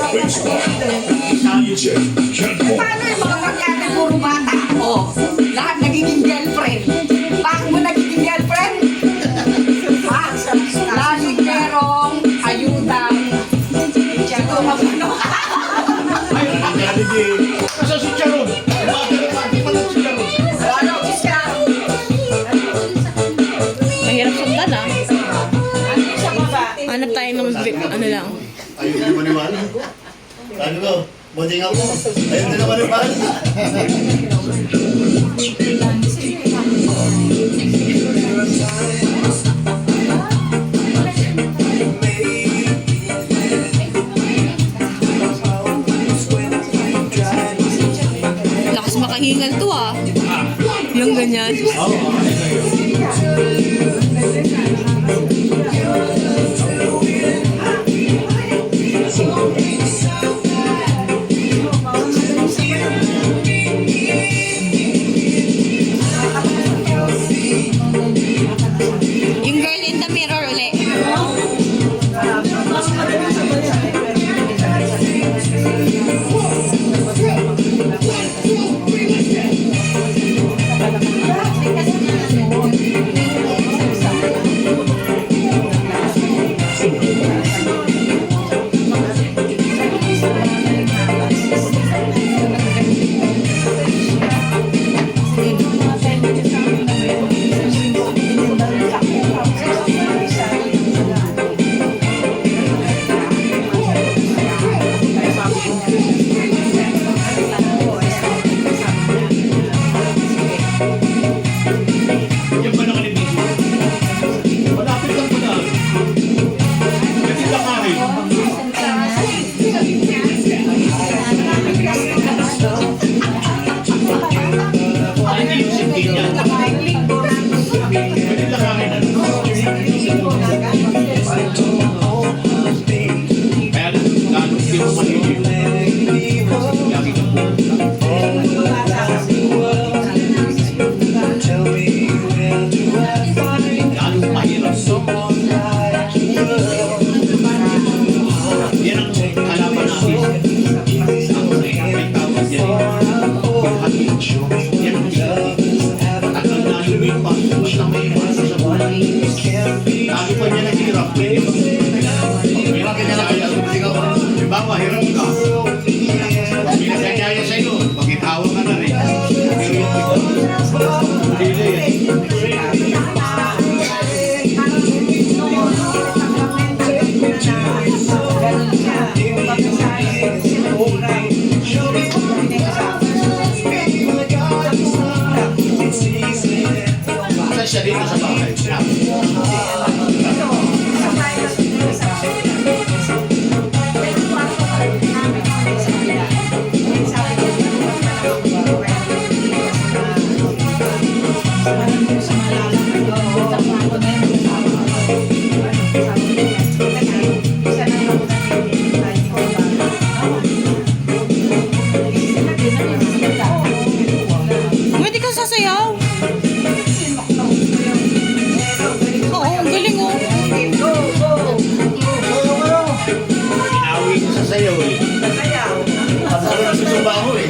Paano yung mga pagkate puro bata? Oh, lahat nagiging girlfriend. Bakit mo nagiging girlfriend? Ha? Lagi merong ayudang ano? Kasi si Charon. Di pa lang si Charon. Ano, siya? Mahirap sundan ah. Ano siya baba? Hanap tayo ng ano lang. Ayun, di maniwala. Sabi ko, buting ako. Ayun, di na maniwala. Lakas makahingal to ah. Yung ganyan. Yung girl in the mirror uli. Yan ba nakalibig? Malapit lang po na. Kasi lakarin. Ay, hindi yung simpi niya. Pwede lakarin na. Kaya lalo hindi mo manilip. Lagi ka po. Lalo mahirap. Yan ang kalaban natin. Ang tawag yan. Yan ang tagal na lumipas. Basta may masa sa buhay. Lalo pa niya naghirap. Hirap ka niya na kaya. Diba, mahirap ka. Pinagkanyaya sa iyo. Pag-itawa ka na rin. Siya dito sa bahay. Pwede ka sasayaw.